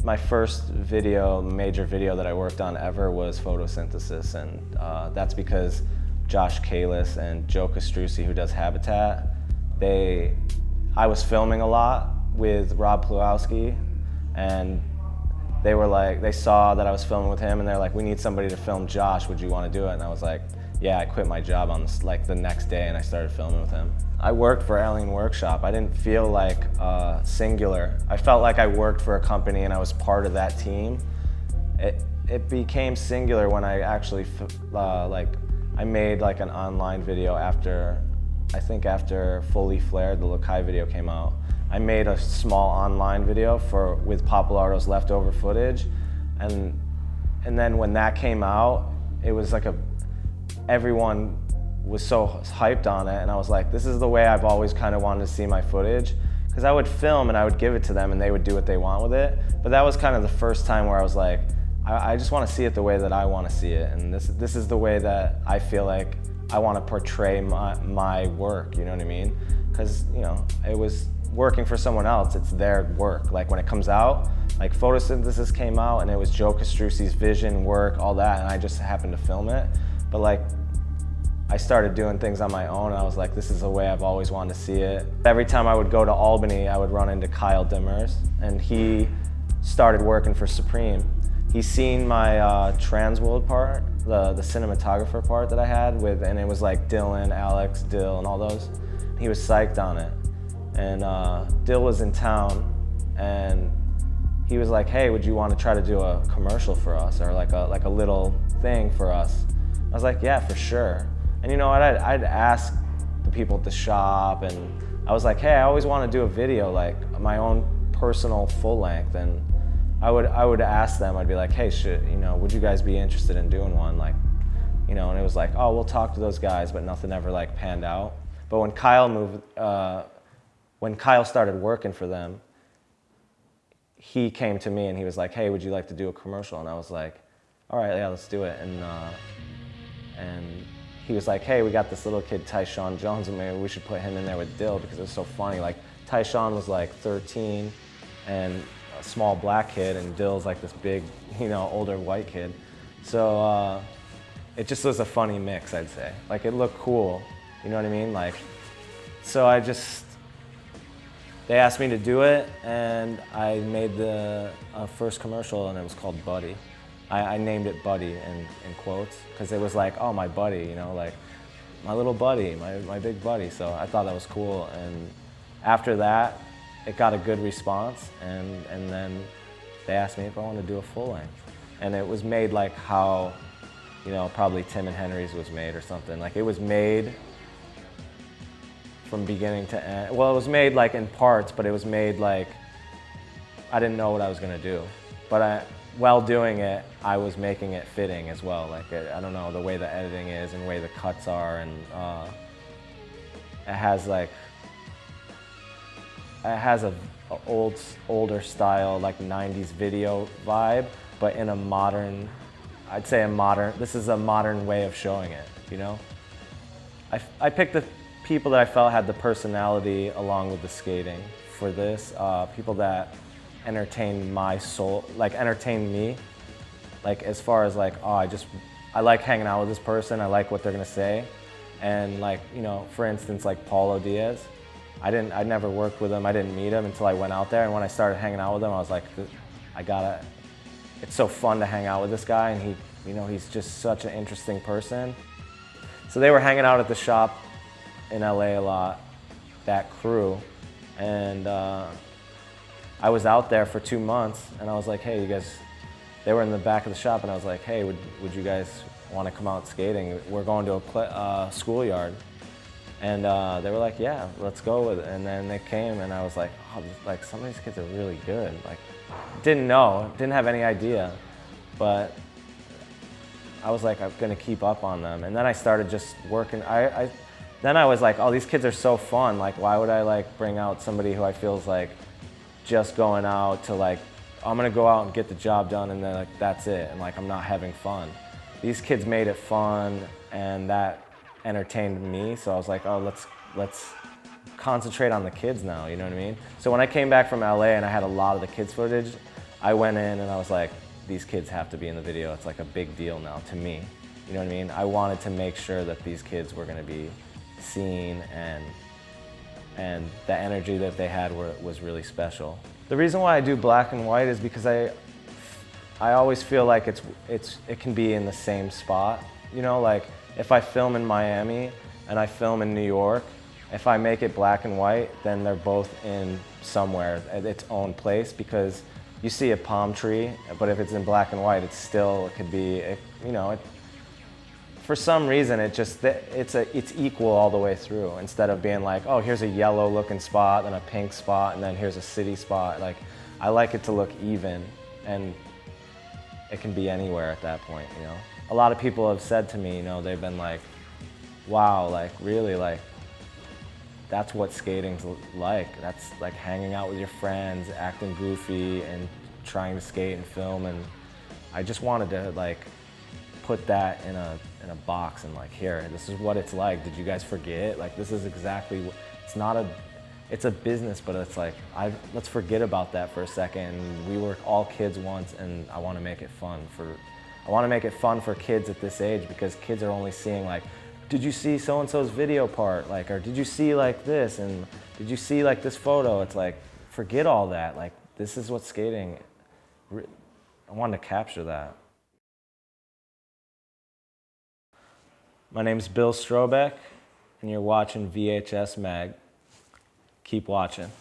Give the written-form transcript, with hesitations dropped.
My first video, major video that I worked on ever was photosynthesis, and that's because Josh Kalis and Joe Castrucci, who does Habitat, I was filming a lot with Rob Plewowski, and they saw that I was filming with him, and they're like, we need somebody to film Josh, would you want to do it? And I was like, yeah, I quit my job on this, like the next day, and I started filming with him. I worked for Alien Workshop. I didn't feel like singular. I felt like I worked for a company and I was part of that team. It became singular when I actually, I made like an online video after Fully Flared, the Lokai video came out. I made a small online video with Papalardo's leftover footage, and then when that came out, it was like everyone was so hyped on it, and I was like, this is the way I've always kind of wanted to see my footage, because I would film and I would give it to them and they would do what they want with it, but that was kind of the first time where I was like, I just want to see it the way that I want to see it, and this is the way that I feel like I want to portray my work, you know what I mean? Because, you know, it was working for someone else, it's their work. Like when it comes out, like Photosynthesis came out and it was Joe Castrucci's vision, work, all that, and I just happened to film it. But like, I started doing things on my own and I was like, this is the way I've always wanted to see it. Every time I would go to Albany, I would run into Kyle Dimmers, and he started working for Supreme. He's seen my Trans World part, the cinematographer part that I had and it was like Dylan, Alex, Dill, and all those. He was psyched on it. And Dill was in town, and he was like, hey, would you want to try to do a commercial for us, or like a little thing for us? I was like, yeah, for sure. And you know what, I'd ask the people at the shop, and I was like, hey, I always want to do a video, like my own personal full length, and I would ask them, I'd be like, hey, would you guys be interested in doing one? Like, you know, and it was like, oh, we'll talk to those guys, but nothing ever like panned out. But when Kyle started working for them, he came to me and he was like, hey, would you like to do a commercial? And I was like, all right, yeah, let's do it. And he was like, hey, we got this little kid, Tyshawn Jones, and maybe we should put him in there with Dill because it was so funny. Like, Tyshawn was like 13 and a small black kid, and Dill's like this big, you know, older white kid. So it just was a funny mix, I'd say. Like, it looked cool, you know what I mean? Like, so they asked me to do it, and I made the first commercial, and it was called Buddy. I named it Buddy in quotes, because it was like, oh, my buddy, you know, like my little buddy, my big buddy. So I thought that was cool, and after that, it got a good response, and then they asked me if I wanted to do a full length. And it was made like how, you know, probably Tim and Henry's was made or something. Like, it was made from beginning to end. Well, it was made like in parts, but it was made like, I didn't know what I was gonna do. But while doing it, I was making it fitting as well. Like, I don't know, the way the editing is and the way the cuts are, and it has a older style, like 90s video vibe, but in a modern, this is a modern way of showing it, you know? I picked the people that I felt had the personality along with the skating for this, people that entertained my soul, like entertained me, like as far as like, oh, I like hanging out with this person, I like what they're gonna say. And like, you know, for instance, like Paulo Diaz, I never worked with him, I didn't meet him until I went out there, and when I started hanging out with him, I was like, it's so fun to hang out with this guy, and he's just such an interesting person. So they were hanging out at the shop in LA a lot, that crew, and I was out there for 2 months, and I was like, hey, you guys, they were in the back of the shop, and I was like, hey, would you guys want to come out skating? We're going to a schoolyard. And they were like, yeah, let's go with it. And then they came, and I was like, oh, like some of these kids are really good. Like, didn't have any idea, but I was like, I'm gonna keep up on them. And then I started just working. Then I was like, oh, these kids are so fun. Like, why would I like bring out somebody who I feel is like just going out to like, I'm gonna go out and get the job done, and then like that's it, and like I'm not having fun. These kids made it fun, and that entertained me, so I was like, oh, let's concentrate on the kids now, you know what I mean? So when I came back from LA and I had a lot of the kids footage, I went in and I was like, these kids have to be in the video. It's like a big deal now to me. You know what I mean? I wanted to make sure that these kids were going to be seen, and the energy that they had was really special. The reason why I do black and white is because I always feel like it can be in the same spot. You know, like if I film in Miami and I film in New York, if I make it black and white, then they're both in somewhere at its own place, because you see a palm tree, but if it's in black and white, it could be, you know, for some reason it's equal all the way through, instead of being like, oh, here's a yellow looking spot and a pink spot and then here's a city spot. Like, I like it to look even, and it can be anywhere at that point, you know. A lot of people have said to me, you know, they've been like, wow, like really, like that's what skating's like. That's like hanging out with your friends, acting goofy and trying to skate and film. And I just wanted to like put that in a box and like, here, this is what it's like. Did you guys forget? Like, this is exactly what, it's a business, but it's like, let's forget about that for a second. We were all kids once, and I want to make it fun for kids at this age, because kids are only seeing like, did you see so-and-so's video part? Like, or did you see like this? And did you see like this photo? It's like, forget all that. Like, this is what skating, I wanted to capture that. My name's Bill Strobeck, and you're watching VHSMAG. Keep watching.